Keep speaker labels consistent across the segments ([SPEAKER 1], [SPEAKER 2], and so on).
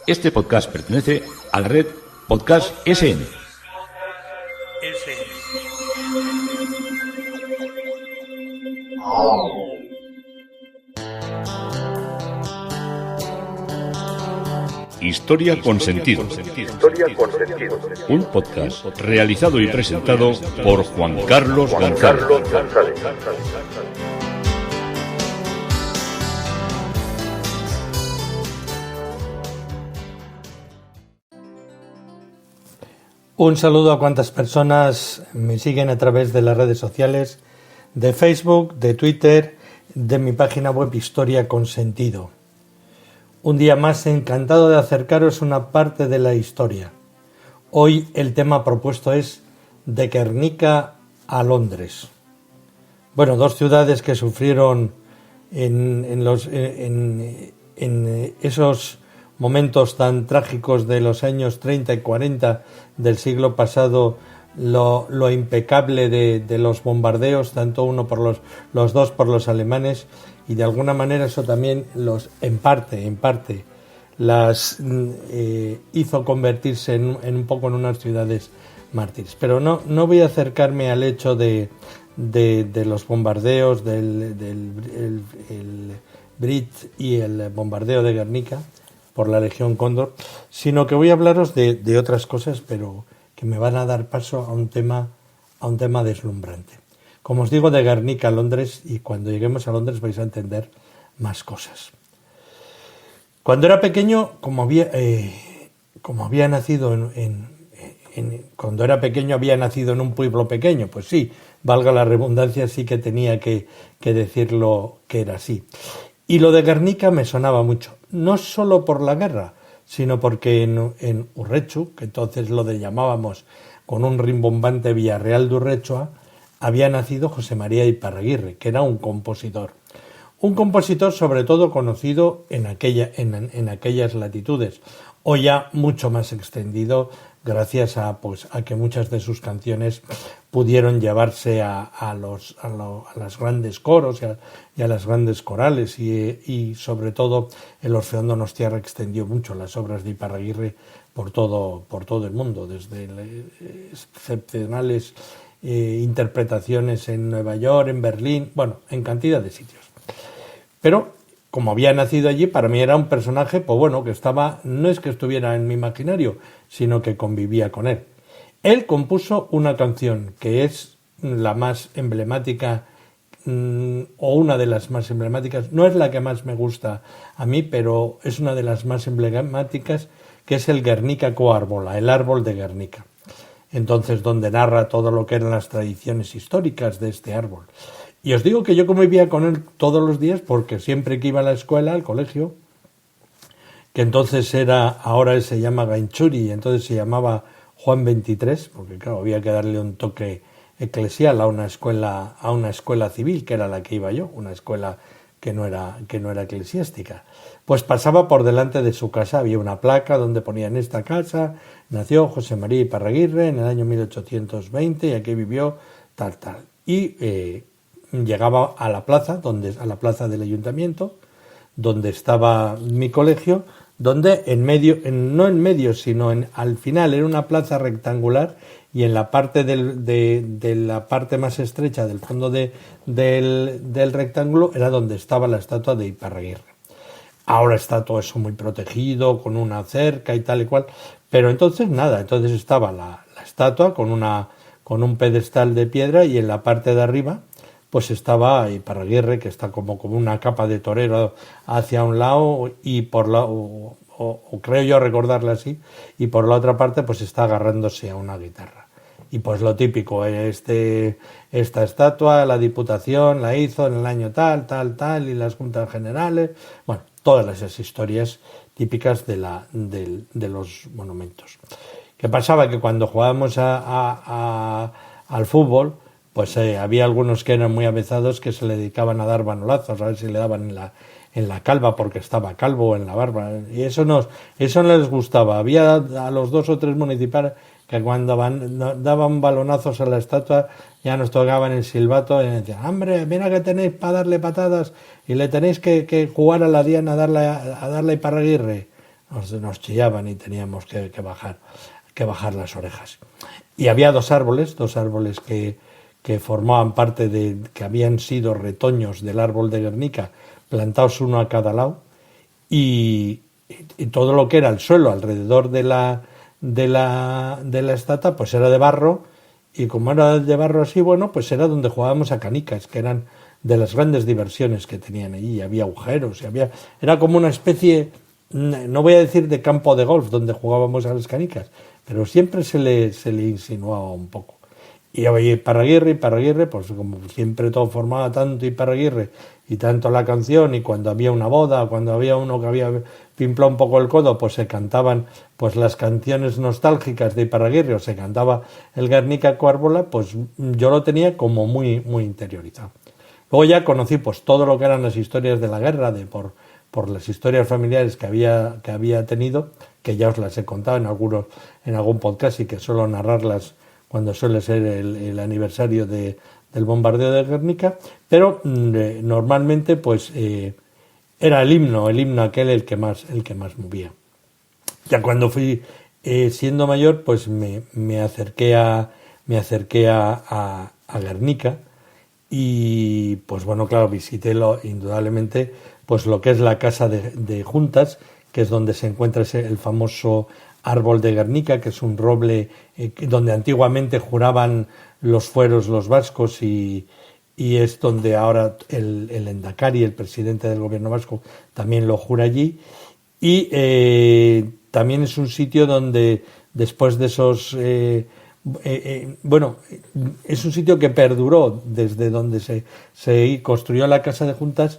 [SPEAKER 1] Este podcast pertenece a la red Podcast SN. Historia con sentido. Un podcast realizado y presentado por Juan Carlos González.
[SPEAKER 2] Un saludo a cuantas personas me siguen a través de las redes sociales, de Facebook, de Twitter, de mi página web Historia con Sentido. Un día más encantado de acercaros una parte de la historia. Hoy el tema propuesto es de Guernica a Londres. Bueno, dos ciudades que sufrieron en esos momentos tan trágicos de los años 30 y 40 del siglo pasado, lo impecable de los bombardeos, tanto uno por los dos por los alemanes, y de alguna manera eso también en parte las hizo convertirse en un poco en unas ciudades mártires. Pero no voy a acercarme al hecho de los bombardeos del Brit y el bombardeo de Guernica por la Legión Cóndor, sino que voy a hablaros de otras cosas, pero que me van a dar paso a un tema deslumbrante. Como os digo, de Guernica a Londres, y cuando lleguemos a Londres vais a entender más cosas. Cuando era pequeño, como había nacido cuando era pequeño había nacido en un pueblo pequeño, pues sí, valga la redundancia, sí que tenía que decirlo que era así. Y lo de Guernica me sonaba mucho, no solo por la guerra, sino porque en Urrechu, que entonces lo llamábamos con un rimbombante Villarreal de Urrechua, había nacido José María Iparraguirre, que era un compositor. Un compositor sobre todo conocido en aquellas latitudes, o ya mucho más extendido gracias a que muchas de sus canciones pudieron llevarse a las grandes coros y a las grandes corales, y sobre todo el Orfeón Donostiarra extendió mucho las obras de Iparraguirre por todo el mundo, desde excepcionales interpretaciones en Nueva York, en Berlín, bueno, en cantidad de sitios. Pero como había nacido allí, para mí era un personaje, pues bueno, que estaba, no es que estuviera en mi imaginario, sino que convivía con él. Él compuso una canción que es la más emblemática, o una de las más emblemáticas, no es la que más me gusta a mí, pero es una de las más emblemáticas, que es el Guernica co Árbola, el árbol de Guernica. Entonces, donde narra todo lo que eran las tradiciones históricas de este árbol. Y os digo que yo convivía con él todos los días, porque siempre que iba a la escuela, al colegio, que entonces ahora se llama Gainchuri, entonces se llamaba Juan 23, porque claro, había que darle un toque eclesial a una escuela civil, que era la que iba yo, una escuela que no era eclesiástica. Pues pasaba por delante de su casa, había una placa donde ponía: en esta casa nació José María Iparraguirre en el año 1820 y aquí vivió tal. Y llegaba a la plaza del ayuntamiento, donde estaba mi colegio, donde al final era una plaza rectangular, y en la parte de la parte más estrecha del fondo del rectángulo era donde estaba la estatua de Iparraguirre. Ahora está todo eso muy protegido, con una cerca y tal y cual, pero entonces estaba la estatua con un pedestal de piedra, y en la parte de arriba pues estaba Iparraguirre, que está como una capa de torero hacia un lado, y o creo yo recordarla así, y por la otra parte pues está agarrándose a una guitarra. Y pues lo típico, esta estatua la Diputación la hizo en el año tal, y las juntas generales, bueno, todas esas historias típicas de los monumentos. ¿Qué pasaba? Que cuando jugábamos al fútbol, pues había algunos que eran muy avezados, que se le dedicaban a dar manolazos, a ver si le daban en la calva porque estaba calvo, o en la barba, y eso no les gustaba. Había a los 2 o 3 municipales que cuando daban balonazos a la estatua ya nos tocaban el silbato y decían: hombre, mira que tenéis para darle patadas y le tenéis que jugar a la diana a darle a Iparraguirre. nos chillaban y teníamos que bajar las orejas. Y había dos árboles que formaban parte que habían sido retoños del árbol de Guernica, plantados uno a cada lado, y todo lo que era el suelo alrededor de la estatua pues era de barro, y como era de barro así, bueno, pues era donde jugábamos a canicas, que eran de las grandes diversiones que tenían allí. Había agujeros, era como una especie, no voy a decir de campo de golf donde jugábamos a las canicas, pero siempre se le insinuaba un poco. Y Iparraguirre, pues como siempre todo formaba tanto Iparraguirre y tanto la canción, y cuando había una boda, cuando había uno que había pimplado un poco el codo, pues se cantaban pues las canciones nostálgicas de Iparraguirre, o se cantaba el Guernica Coárbola, pues yo lo tenía como muy, muy interiorizado. Luego ya conocí pues todo lo que eran las historias de la guerra, por las historias familiares que había tenido, que ya os las he contado en algún podcast, y que suelo narrarlas cuando suele ser el aniversario del bombardeo de Guernica, pero normalmente pues era el himno aquel el que más movía. Ya cuando fui siendo mayor, pues me acerqué a Guernica, y pues bueno, claro, visité indudablemente pues lo que es la casa de Juntas, que es donde se encuentra el famoso árbol de Guernica, que es un roble donde antiguamente juraban los fueros los vascos, y es donde ahora el Endacari, el presidente del gobierno vasco, también lo jura allí. Y también es un sitio donde después de esos... es un sitio que perduró desde donde se construyó la casa de Juntas,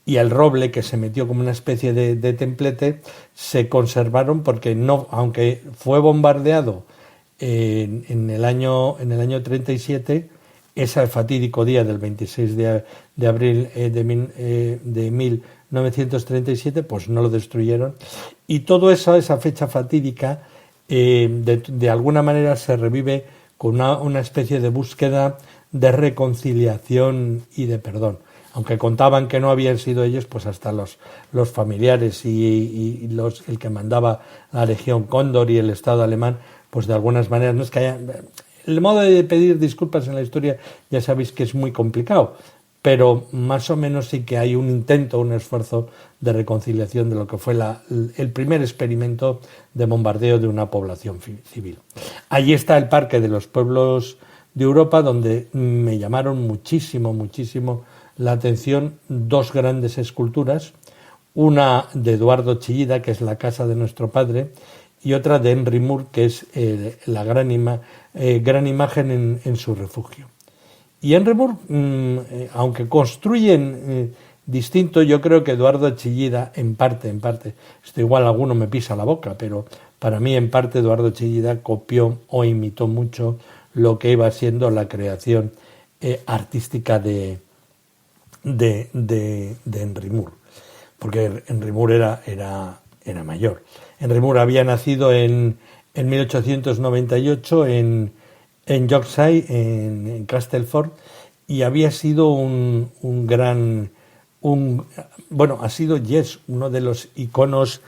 [SPEAKER 2] y el roble, que se metió como una especie de templete, se conservaron, porque no, aunque fue bombardeado en el año 37, ese fatídico día del 26 de abril de 1937, pues no lo destruyeron, y todo eso, esa fecha fatídica, de alguna manera se revive con una especie de búsqueda de reconciliación y de perdón. Aunque contaban que no habían sido ellos, pues hasta los familiares y el que mandaba la Legión Cóndor y el Estado alemán, pues de algunas maneras, no es que haya... El modo de pedir disculpas en la historia ya sabéis que es muy complicado, pero más o menos sí que hay un intento, un esfuerzo de reconciliación de lo que fue el primer experimento de bombardeo de una población civil. Allí está el Parque de los Pueblos de Europa, donde me llamaron muchísimo la atención dos grandes esculturas, una de Eduardo Chillida, que es la casa de nuestro padre, y otra de Henry Moore, que es la gran imagen en su refugio. Y Henry Moore, aunque construyen distinto, yo creo que Eduardo Chillida, en parte, esto igual alguno me pisa la boca, pero para mí en parte Eduardo Chillida copió o imitó mucho lo que iba siendo la creación artística de Henry Moore, porque Henry Moore era mayor. Henry Moore había nacido en 1898 en Yorkshire, en Castleford, y había sido ha sido uno de los iconos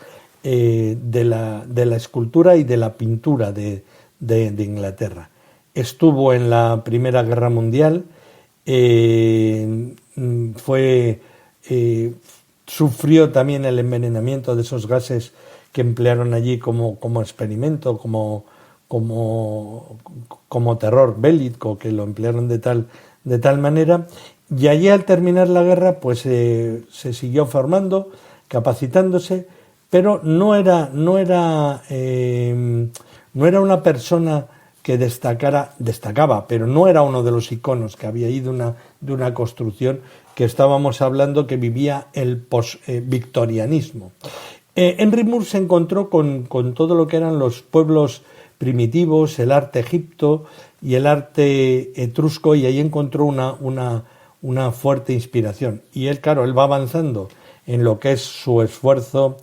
[SPEAKER 2] de la escultura y de la pintura de Inglaterra. Estuvo en la Primera Guerra Mundial, sufrió también el envenenamiento de esos gases que emplearon allí como experimento, como terror bélico, que lo emplearon de tal manera, y allí al terminar la guerra pues se siguió formando, capacitándose, pero no era una persona que destacaba, pero no era uno de los iconos que había ido de una construcción que estábamos hablando, que vivía el post-victorianismo. Henry Moore se encontró con todo lo que eran los pueblos primitivos, el arte egipto y el arte etrusco, y ahí encontró una fuerte inspiración. Y él va avanzando en lo que es su esfuerzo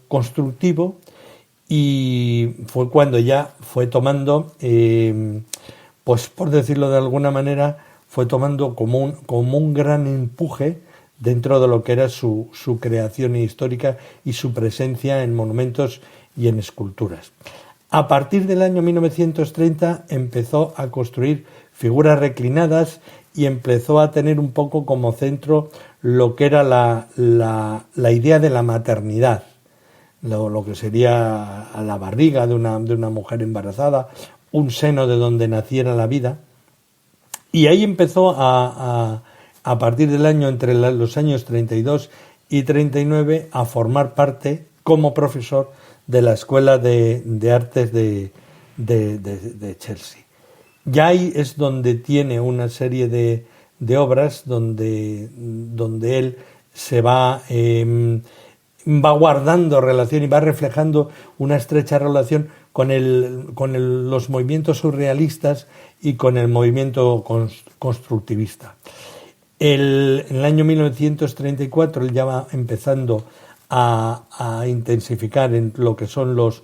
[SPEAKER 2] constructivo, y fue cuando ya fue tomando, pues por decirlo de alguna manera, fue tomando como un gran empuje dentro de lo que era su creación histórica y su presencia en monumentos y en esculturas. A partir del año 1930 empezó a construir figuras reclinadas y empezó a tener un poco como centro lo que era la idea de la maternidad, lo que sería la barriga de una mujer embarazada, un seno de donde naciera la vida. Y ahí empezó a partir del año, entre los años 32 y 39, a formar parte como profesor de la Escuela de Artes de Chelsea. Ya ahí es donde tiene una serie de obras donde él se va guardando relación y va reflejando una estrecha relación con los movimientos surrealistas y con el movimiento constructivista. En el año 1934 él ya va empezando a intensificar en lo que son los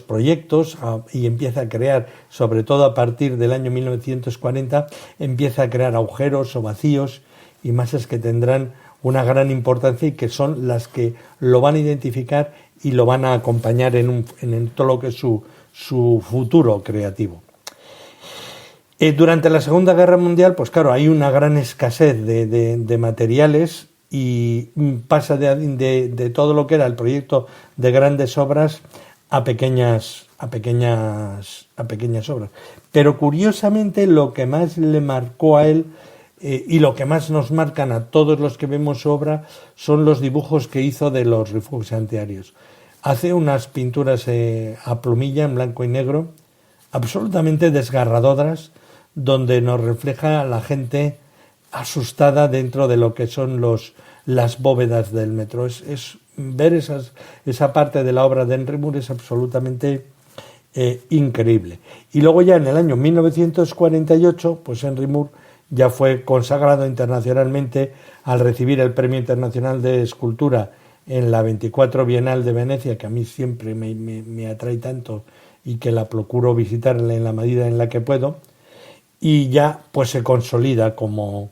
[SPEAKER 2] proyectos y empieza a crear, sobre todo a partir del año 1940, empieza a crear agujeros o vacíos y masas que tendrán una gran importancia y que son las que lo van a identificar y lo van a acompañar en todo lo que es su futuro creativo. Durante la Segunda Guerra Mundial, pues claro, hay una gran escasez de materiales y pasa de todo lo que era el proyecto de grandes obras a pequeñas obras. Pero curiosamente lo que más le marcó a él y lo que más nos marcan a todos los que vemos su obra son los dibujos que hizo de los refugios antiaéreos. Hace unas pinturas a plumilla en blanco y negro absolutamente desgarradoras, donde nos refleja a la gente asustada dentro de lo que son las bóvedas del metro. Es ver esa parte de la obra de Henry Moore es absolutamente increíble. Y luego ya en el año 1948, pues Henry Moore ya fue consagrado internacionalmente al recibir el Premio Internacional de Escultura en la 24 Bienal de Venecia, que a mí siempre me atrae tanto y que la procuro visitarla en la medida en la que puedo, y ya pues se consolida como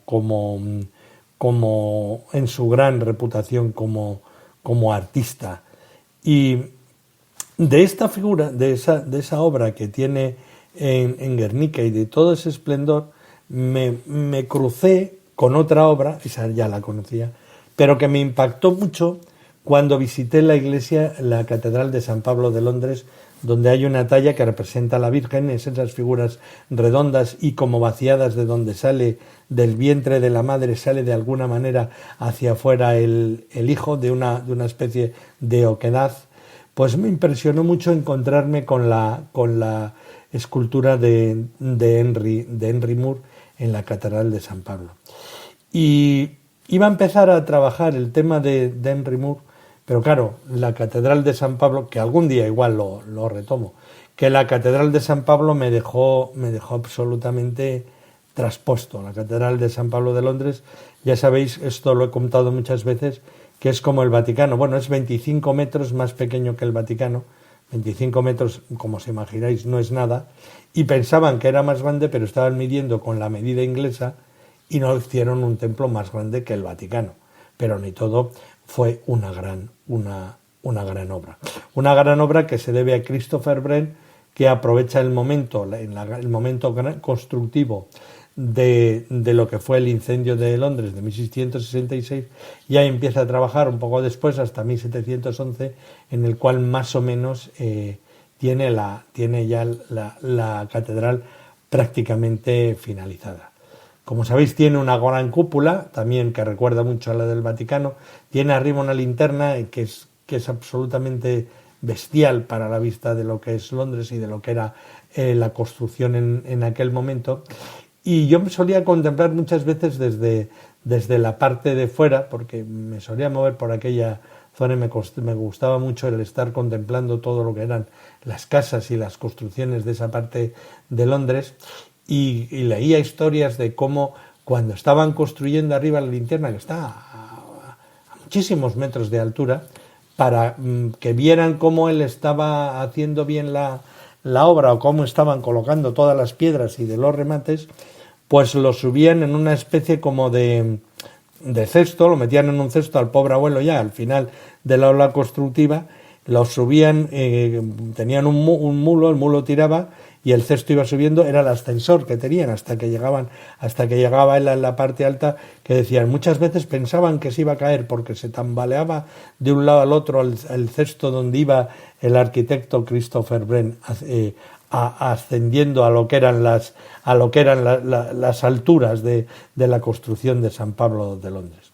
[SPEAKER 2] en su gran reputación como artista. Y de esta figura, de esa obra que tiene en Guernica y de todo ese esplendor, me crucé con otra obra, esa ya la conocía, pero que me impactó mucho cuando visité la Catedral de San Pablo de Londres, donde hay una talla que representa a la Virgen, esas figuras redondas y como vaciadas, de donde sale del vientre de la madre, sale de alguna manera hacia afuera el hijo de una especie de oquedad. Pues me impresionó mucho encontrarme con la escultura de Henry Moore en la Catedral de San Pablo. Y iba a empezar a trabajar el tema de Henry Moore, pero claro, la Catedral de San Pablo, que algún día igual lo retomo, que la Catedral de San Pablo me dejó absolutamente traspuesto. La Catedral de San Pablo de Londres, ya sabéis, esto lo he contado muchas veces, que es como el Vaticano. Bueno, es 25 metros más pequeño que el Vaticano. 25 metros, como os imagináis, no es nada. Y pensaban que era más grande, pero estaban midiendo con la medida inglesa y no hicieron un templo más grande que el Vaticano. Pero ni todo fue una gran obra. Una gran obra que se debe a Christopher Wren, que aprovecha el momento constructivo de lo que fue el incendio de Londres de 1666, y ahí empieza a trabajar un poco después, hasta 1711, en el cual más o menos tiene ya la catedral prácticamente finalizada. Como sabéis, tiene una gran cúpula, también que recuerda mucho a la del Vaticano. Tiene arriba una linterna que es absolutamente bestial para la vista de lo que es Londres y de lo que era la construcción en aquel momento. Y yo me solía contemplar muchas veces desde la parte de fuera, porque me solía mover por aquella zona y me gustaba mucho el estar contemplando todo lo que eran las casas y las construcciones de esa parte de Londres. Y leía historias de cómo cuando estaban construyendo arriba la linterna, que está a muchísimos metros de altura, para que vieran cómo él estaba haciendo bien la obra o cómo estaban colocando todas las piedras y de los remates, pues lo subían en una especie como de de cesto, lo metían en un cesto al pobre abuelo ya al final de la ola constructiva, lo subían, tenían un mulo, el mulo tiraba y el cesto iba subiendo, era el ascensor que tenían hasta que llegaba él a la parte alta, que decían, muchas veces pensaban que se iba a caer porque se tambaleaba de un lado al otro el cesto donde iba el arquitecto Christopher Wren, ascendiendo a lo que eran las alturas de la construcción de San Pablo de Londres.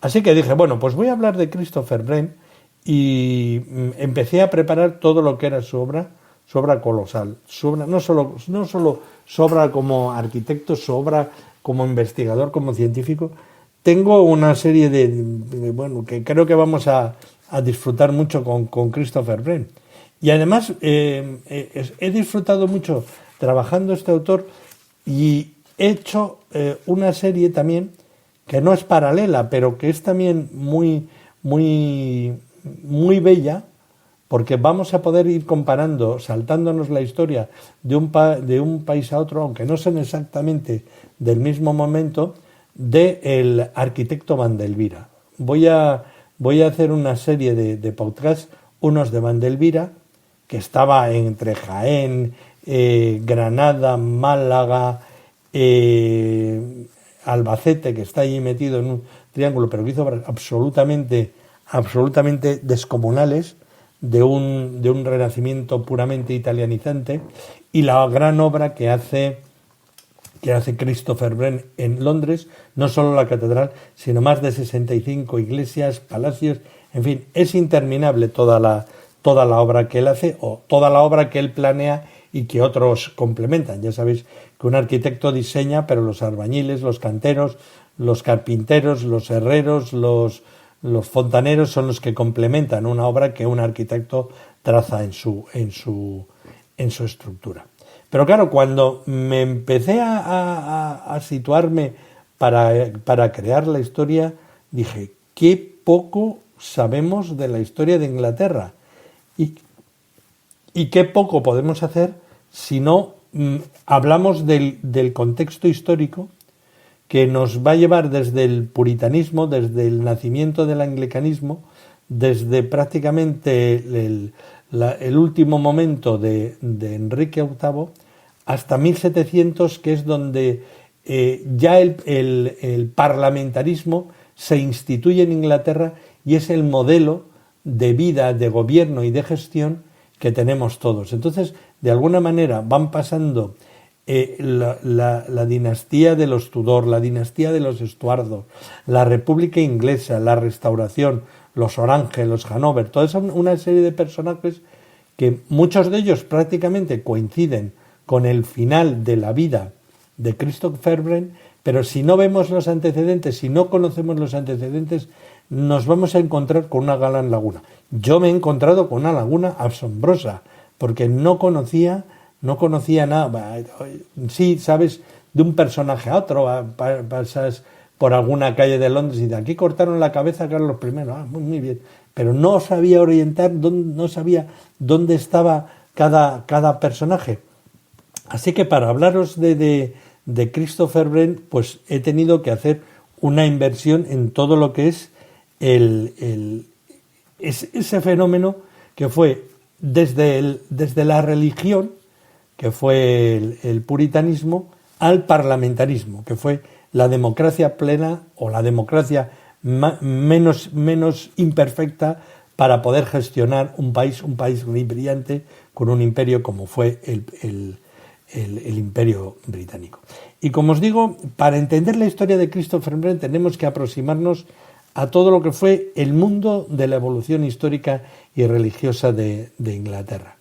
[SPEAKER 2] Así que dije, bueno, pues voy a hablar de Christopher Wren, y empecé a preparar todo lo que era su obra colosal, su obra, no solo su obra como arquitecto, su obra como investigador, como científico. Tengo una serie bueno, que creo que vamos a disfrutar mucho con Christopher Wren. Y además he disfrutado mucho trabajando este autor, y he hecho una serie también que no es paralela, pero que es también muy bella, porque vamos a poder ir comparando, saltándonos la historia de un país a otro, aunque no son exactamente del mismo momento, del arquitecto Vandelvira. Voy a hacer una serie de podcasts, unos de Vandelvira, que estaba entre Jaén, Granada, Málaga, Albacete, que está allí metido en un triángulo, pero que hizo obras absolutamente descomunales, de un renacimiento puramente italianizante, y la gran obra que hace Christopher Wren en Londres, no solo la catedral, sino más de 65 iglesias, palacios, en fin, es interminable toda la obra que él hace, o toda la obra que él planea y que otros complementan. Ya sabéis que un arquitecto diseña, pero los albañiles, los canteros, los carpinteros, los herreros, los fontaneros son los que complementan una obra que un arquitecto traza en su estructura. Pero claro, cuando me empecé a situarme para crear la historia, dije, qué poco sabemos de la historia de Inglaterra, y qué poco podemos hacer si no hablamos del contexto histórico que nos va a llevar desde el puritanismo, desde el nacimiento del anglicanismo, desde prácticamente el último momento de Enrique VIII hasta 1700, que es donde ya el parlamentarismo se instituye en Inglaterra y es el modelo de vida, de gobierno y de gestión que tenemos todos. Entonces, de alguna manera van pasando la dinastía de los Tudor, la dinastía de los Estuardo, la República Inglesa, la Restauración, los Orange, los Hanover, toda esa una serie de personajes que muchos de ellos prácticamente coinciden con el final de la vida de Christopher Wren, pero si no vemos los antecedentes, si no conocemos los antecedentes, nos vamos a encontrar con una gran laguna. Yo me he encontrado con una laguna asombrosa, porque no conocía nada. Sí, sabes, de un personaje a otro, pasas por alguna calle de Londres y de aquí cortaron la cabeza a Carlos I, muy bien, pero no sabía orientar, no sabía dónde estaba cada personaje. Así que para hablaros de Christopher Wren, pues he tenido que hacer una inversión en todo lo que es ese fenómeno que fue desde la religión, que fue el puritanismo, al parlamentarismo, que fue la democracia plena o la democracia menos imperfecta para poder gestionar un país muy brillante con un imperio como fue el imperio británico. Y como os digo, para entender la historia de Christopher Wren tenemos que aproximarnos a todo lo que fue el mundo de la evolución histórica y religiosa de Inglaterra.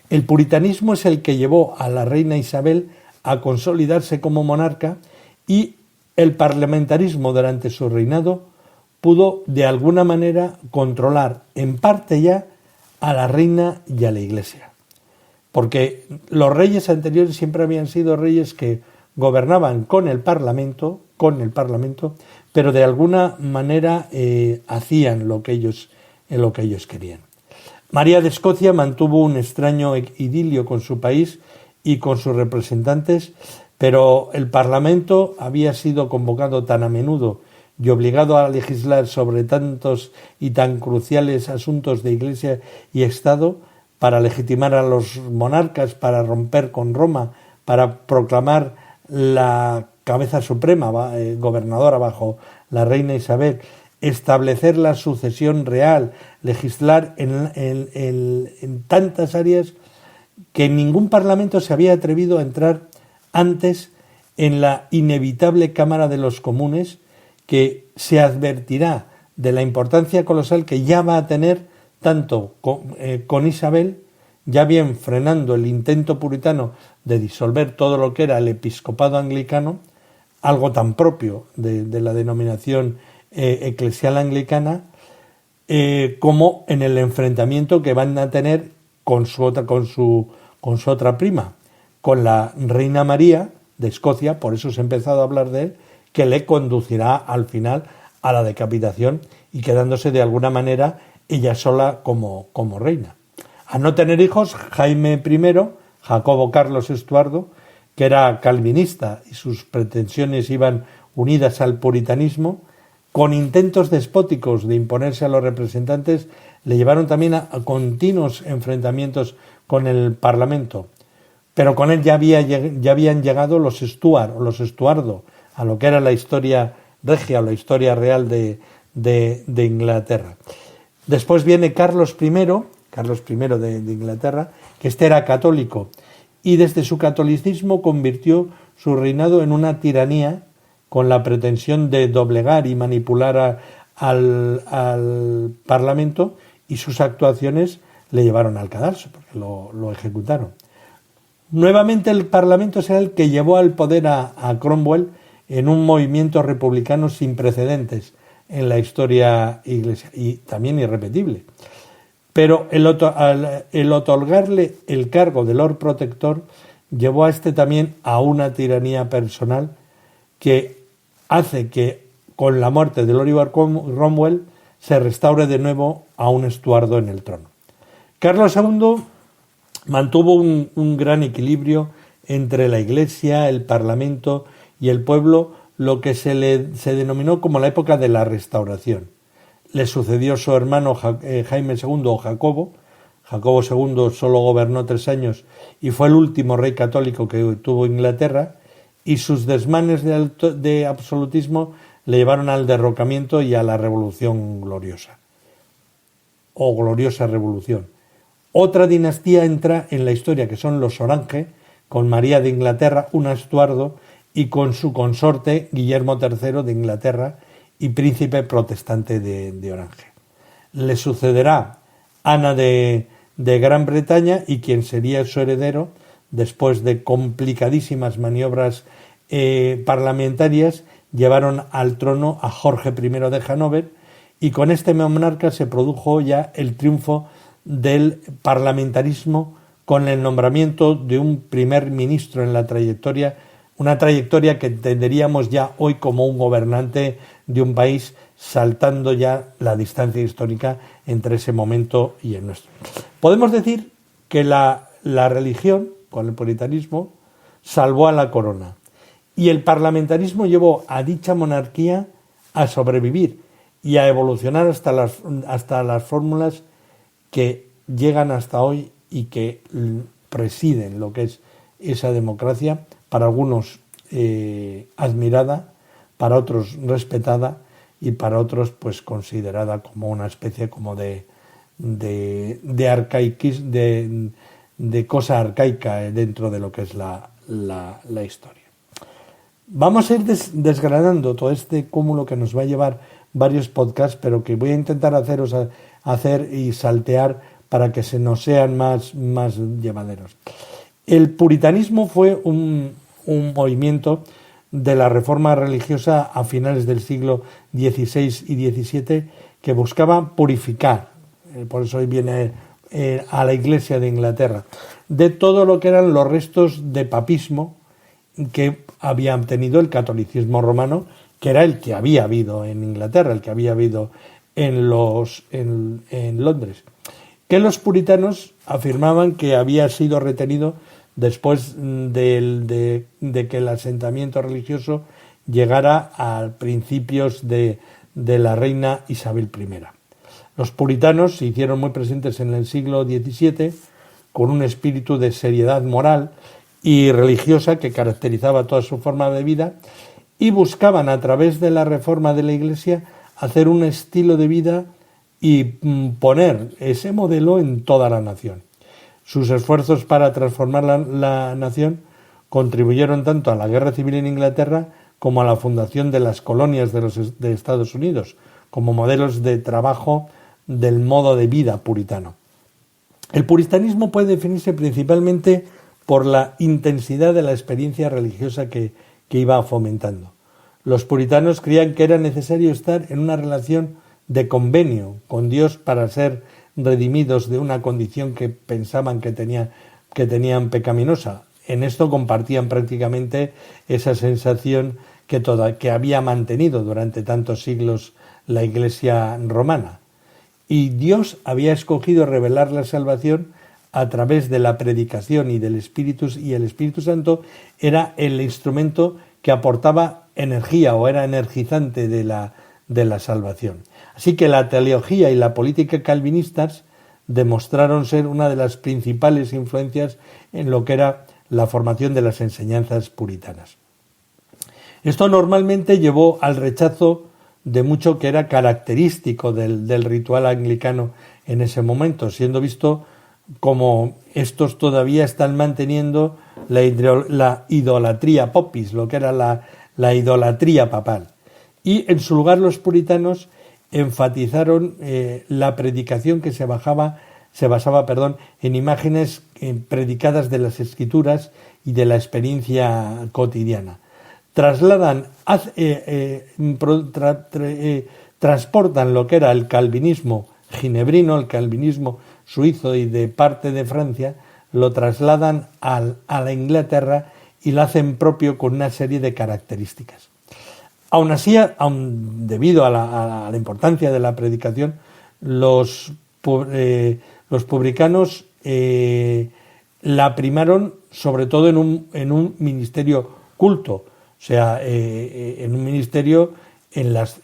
[SPEAKER 2] El puritanismo es el que llevó a la reina Isabel a consolidarse como monarca, y el parlamentarismo durante su reinado pudo de alguna manera controlar en parte ya a la reina y a la Iglesia. Porque los reyes anteriores siempre habían sido reyes que gobernaban con el Parlamento, pero de alguna manera hacían lo que ellos querían. María de Escocia mantuvo un extraño idilio con su país y con sus representantes, pero el Parlamento había sido convocado tan a menudo y obligado a legislar sobre tantos y tan cruciales asuntos de Iglesia y Estado, para legitimar a los monarcas, para romper con Roma, para proclamar la cabeza suprema, gobernadora bajo la reina Isabel, establecer la sucesión real, legislar en tantas áreas que ningún parlamento se había atrevido a entrar antes en la inevitable Cámara de los Comunes, que se advertirá de la importancia colosal que ya va a tener tanto con Isabel, ya bien frenando el intento puritano de disolver todo lo que era el episcopado anglicano, algo tan propio de la denominación eclesial anglicana, como en el enfrentamiento que van a tener con su otra prima, con la reina María de Escocia. Por eso se ha empezado a hablar de él, que le conducirá al final a la decapitación y quedándose de alguna manera ella sola como reina. A no tener hijos, Jaime I, Jacobo Carlos Estuardo, que era calvinista y sus pretensiones iban unidas al puritanismo, con intentos despóticos de imponerse a los representantes, le llevaron también a continuos enfrentamientos con el Parlamento. Pero con él ya habían llegado los Stuart o los Estuardo, a lo que era la historia regia o la historia real de Inglaterra. Después viene Carlos I de Inglaterra, que era católico, y desde su catolicismo convirtió su reinado en una tiranía con la pretensión de doblegar y manipular al Parlamento, y sus actuaciones le llevaron al cadalso, porque lo ejecutaron. Nuevamente el Parlamento será el que llevó al poder a Cromwell en un movimiento republicano sin precedentes en la historia iglesia y también irrepetible. Pero el otorgarle el cargo de Lord Protector llevó a también a una tiranía personal que hace que con la muerte de Oliver Cromwell se restaure de nuevo a un Estuardo en el trono. Carlos II mantuvo un gran equilibrio entre la Iglesia, el Parlamento y el pueblo, lo que se denominó como la época de la Restauración. Le sucedió su hermano Jaime II o Jacobo. Jacobo II solo gobernó 3 años y fue el último rey católico que tuvo Inglaterra, y sus desmanes de absolutismo le llevaron al derrocamiento y a la Revolución Gloriosa, o Gloriosa Revolución. Otra dinastía entra en la historia, que son los Orange, con María de Inglaterra, un Estuardo, y con su consorte Guillermo III de Inglaterra y príncipe protestante de Orange. Le sucederá Ana de Gran Bretaña, y quien sería su heredero, después de complicadísimas maniobras parlamentarias, llevaron al trono a Jorge I de Hannover, y con este monarca se produjo ya el triunfo del parlamentarismo con el nombramiento de un primer ministro en la trayectoria, una trayectoria que entenderíamos ya hoy como un gobernante de un país, saltando ya la distancia histórica entre ese momento y el nuestro. Podemos decir que la religión, con el puritanismo, salvó a la corona, y el parlamentarismo llevó a dicha monarquía a sobrevivir y a evolucionar hasta las fórmulas que llegan hasta hoy y que presiden lo que es esa democracia, para algunos admirada, para otros respetada, y para otros pues considerada como una especie como de cosa arcaica dentro de lo que es la historia. Vamos a ir desgranando todo este cúmulo que nos va a llevar varios podcasts, pero que voy a intentar hacer y saltear para que se nos sean más llevaderos. El puritanismo fue un movimiento de la reforma religiosa a finales del siglo XVI y XVII que buscaba purificar, por eso hoy viene a la Iglesia de Inglaterra, de todo lo que eran los restos de papismo que habían tenido el catolicismo romano, que era el que había habido en Inglaterra, el que había habido en Londres, que los puritanos afirmaban que había sido retenido después de que el asentamiento religioso llegara a principios de la reina Isabel I. Los puritanos se hicieron muy presentes en el siglo XVII con un espíritu de seriedad moral y religiosa que caracterizaba toda su forma de vida, y buscaban a través de la reforma de la Iglesia hacer un estilo de vida y poner ese modelo en toda la nación. Sus esfuerzos para transformar la nación contribuyeron tanto a la guerra civil en Inglaterra como a la fundación de las colonias de Estados Unidos, como modelos de trabajo del modo de vida puritano. El puritanismo puede definirse principalmente por la intensidad de la experiencia religiosa que iba fomentando. Los puritanos creían que era necesario estar en una relación de convenio con Dios para ser redimidos de una condición que pensaban que tenían pecaminosa. En esto compartían prácticamente esa sensación que había mantenido durante tantos siglos la Iglesia romana. Y Dios había escogido revelar la salvación a través de la predicación y el Espíritu Santo era el instrumento que aportaba energía o era energizante de la salvación. Así que la teología y la política calvinistas demostraron ser una de las principales influencias en lo que era la formación de las enseñanzas puritanas. Esto normalmente llevó al rechazo de mucho que era característico del ritual anglicano en ese momento, siendo visto como estos todavía están manteniendo la idolatría popis, lo que era la idolatría papal. Y en su lugar los puritanos enfatizaron la predicación que se basaba en imágenes predicadas de las Escrituras y de la experiencia cotidiana. Transportan lo que era el calvinismo ginebrino, el calvinismo suizo y de parte de Francia, lo trasladan a la Inglaterra y lo hacen propio con una serie de características. Aún así, debido a la importancia de la predicación, los publicanos la primaron sobre todo en un ministerio culto, o sea, en un ministerio en las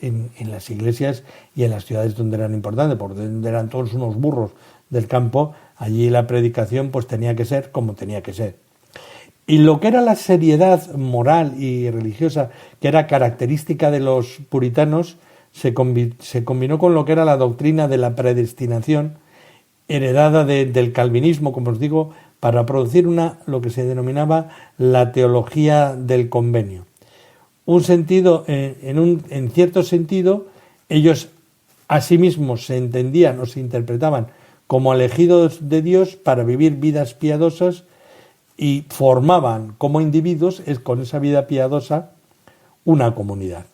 [SPEAKER 2] iglesias y en las ciudades donde eran importantes, porque donde eran todos unos burros del campo, allí la predicación pues tenía que ser como tenía que ser. Y lo que era la seriedad moral y religiosa, que era característica de los puritanos, se combinó con lo que era la doctrina de la predestinación, heredada del calvinismo, como os digo, para producir lo que se denominaba la teología del convenio. En cierto sentido, ellos a sí mismos se entendían o se interpretaban como elegidos de Dios para vivir vidas piadosas y formaban como individuos, con esa vida piadosa, una comunidad.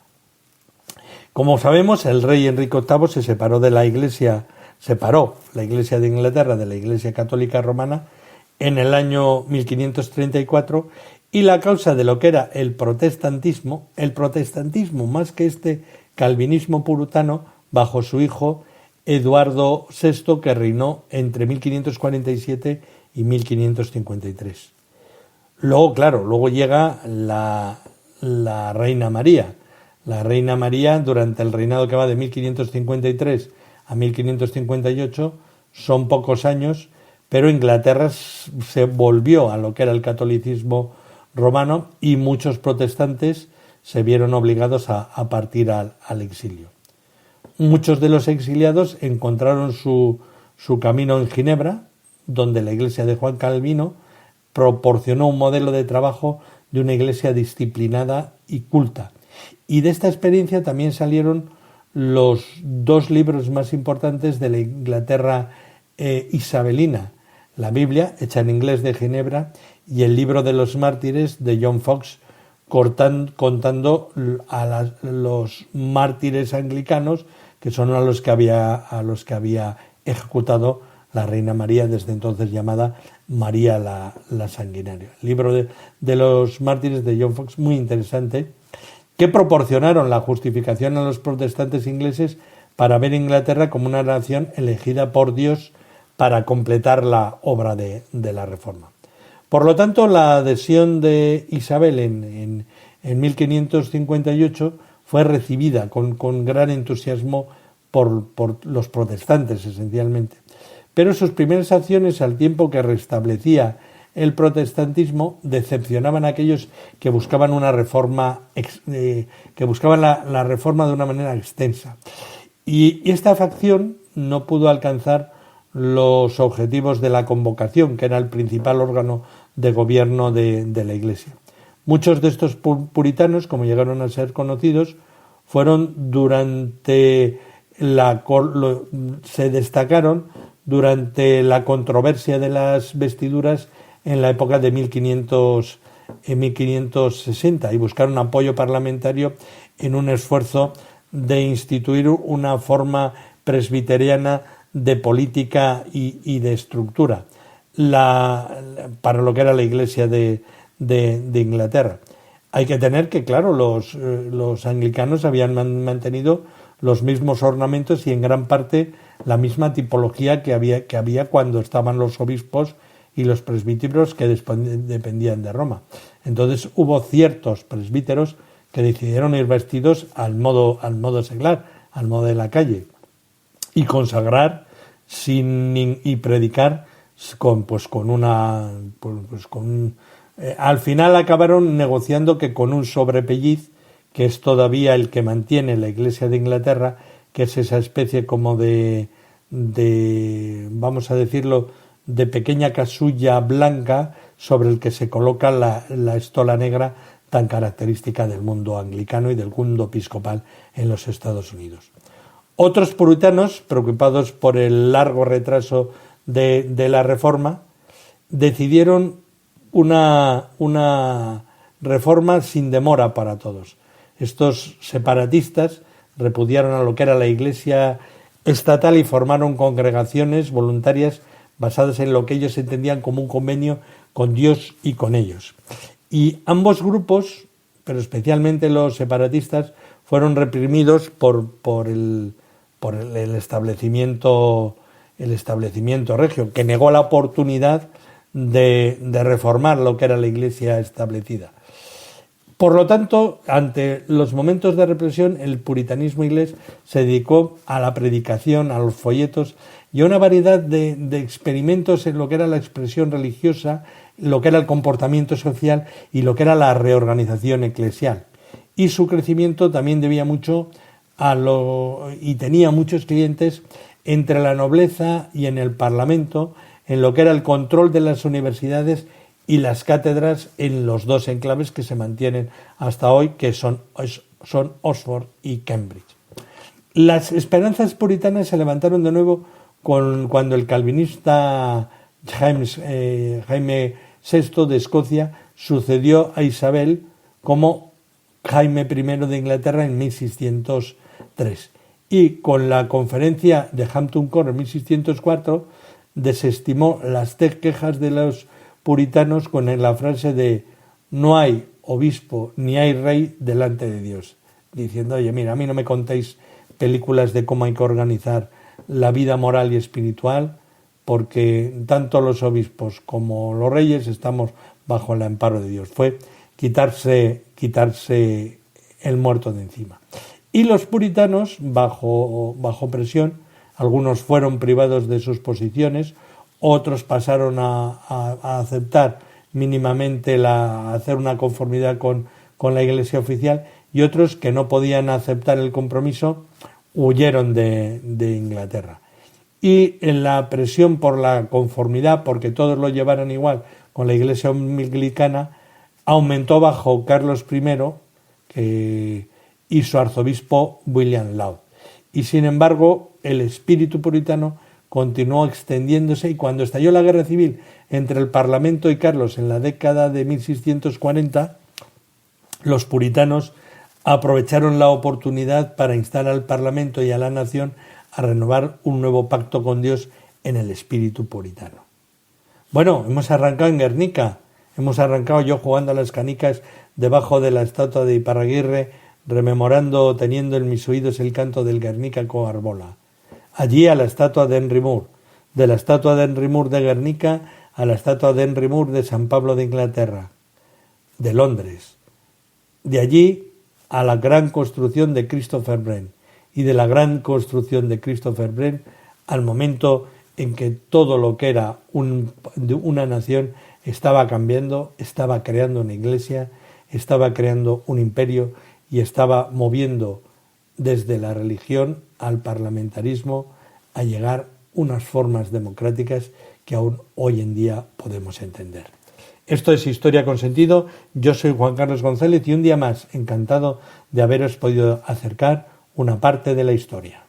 [SPEAKER 2] Como sabemos, el rey Enrique VIII separó la Iglesia de Inglaterra de la Iglesia Católica Romana en el año 1534, y la causa de lo que era el protestantismo más que este calvinismo puritano, bajo su hijo Eduardo VI, que reinó entre 1547 y 1553. Luego llega la Reina María. La Reina María, durante el reinado que va de 1553 a 1558, son pocos años, pero Inglaterra se volvió a lo que era el catolicismo romano y muchos protestantes se vieron obligados a partir al exilio. Muchos de los exiliados encontraron su camino en Ginebra, donde la iglesia de Juan Calvino proporcionó un modelo de trabajo de una iglesia disciplinada y culta. Y de esta experiencia también salieron los dos libros más importantes de la Inglaterra isabelina: la Biblia, hecha en inglés, de Ginebra, y el libro de los mártires de John Foxe, contando a los mártires anglicanos, que son a los que había ejecutado la Reina María, desde entonces llamada María la Sanguinaria. El libro de los mártires de John Foxe, muy interesante, que proporcionaron la justificación a los protestantes ingleses para ver a Inglaterra como una nación elegida por Dios para completar la obra de la Reforma. Por lo tanto, la adhesión de Isabel en 1558, fue recibida con gran entusiasmo por los protestantes, esencialmente. Pero sus primeras acciones, al tiempo que restablecía el protestantismo, decepcionaban a aquellos que buscaban una reforma, que buscaban la reforma de una manera extensa. Y esta facción no pudo alcanzar los objetivos de la Convocación, que era el principal órgano de gobierno de la Iglesia. Muchos de estos puritanos, como llegaron a ser conocidos, se destacaron durante la controversia de las vestiduras en la época de 1560 y buscaron apoyo parlamentario en un esfuerzo de instituir una forma presbiteriana de política y de estructura para lo que era la Iglesia de Inglaterra. Hay que tener que, claro, los anglicanos habían mantenido los mismos ornamentos y en gran parte la misma tipología que había cuando estaban los obispos y los presbíteros que dependían de Roma. Entonces hubo ciertos presbíteros que decidieron ir vestidos al modo seglar, al modo de la calle, y consagrar y predicar al final acabaron negociando que con un sobrepelliz, que es todavía el que mantiene la Iglesia de Inglaterra, que es esa especie como de vamos a decirlo, de pequeña casulla blanca sobre el que se coloca la estola negra tan característica del mundo anglicano y del mundo episcopal en los Estados Unidos. Otros puritanos, preocupados por el largo retraso de la reforma, decidieron una reforma sin demora para todos. Estos separatistas repudiaron a lo que era la Iglesia estatal y formaron congregaciones voluntarias basadas en lo que ellos entendían como un convenio con Dios y con ellos. Y ambos grupos, pero especialmente los separatistas, fueron reprimidos por el establecimiento regio, que negó la oportunidad de reformar lo que era la Iglesia establecida. Por lo tanto, ante los momentos de represión, el puritanismo inglés se dedicó a la predicación, a los folletos y a una variedad de experimentos en lo que era la expresión religiosa, lo que era el comportamiento social y lo que era la reorganización eclesial. Y su crecimiento también debía mucho y tenía muchos clientes entre la nobleza y en el Parlamento, en lo que era el control de las universidades y las cátedras en los dos enclaves que se mantienen hasta hoy, que son Oxford y Cambridge. Las esperanzas puritanas se levantaron de nuevo cuando el calvinista Jaime VI de Escocia sucedió a Isabel como Jaime I de Inglaterra en 1603. Y con la conferencia de Hampton Court en 1604 desestimó las quejas de los puritanos con la frase de no hay obispo ni hay rey delante de Dios, diciendo, oye, mira, a mí no me contéis películas de cómo hay que organizar la vida moral y espiritual, porque tanto los obispos como los reyes estamos bajo el amparo de Dios. Fue quitarse el muerto de encima. Y los puritanos, bajo presión, algunos fueron privados de sus posiciones, otros pasaron a aceptar mínimamente hacer una conformidad con la Iglesia oficial, y otros que no podían aceptar el compromiso huyeron de Inglaterra. Y en la presión por la conformidad, porque todos lo llevaran igual con la Iglesia anglicana, aumentó bajo Carlos I y su arzobispo William Laud. Y sin embargo, el espíritu puritano continuó extendiéndose, y cuando estalló la guerra civil entre el Parlamento y Carlos en la década de 1640, los puritanos aprovecharon la oportunidad para instar al Parlamento y a la nación a renovar un nuevo pacto con Dios en el espíritu puritano. Bueno, hemos arrancado en Guernica, hemos arrancado yo jugando a las canicas debajo de la estatua de Iparraguirre, rememorando, teniendo en mis oídos el canto del Guernica Coarbola. Allí a la estatua de Henry Moore, de la estatua de Henry Moore de Guernica a la estatua de Henry Moore de San Pablo de Inglaterra, de Londres, de allí a la gran construcción de Christopher Wren, y de la gran construcción de Christopher Wren al momento en que todo lo que era una nación estaba cambiando, estaba creando una iglesia, estaba creando un imperio y estaba moviendo desde la religión al parlamentarismo a llegar unas formas democráticas que aún hoy en día podemos entender. Esto es Historia con Sentido. Yo soy Juan Carlos González y un día más encantado de haberos podido acercar una parte de la historia.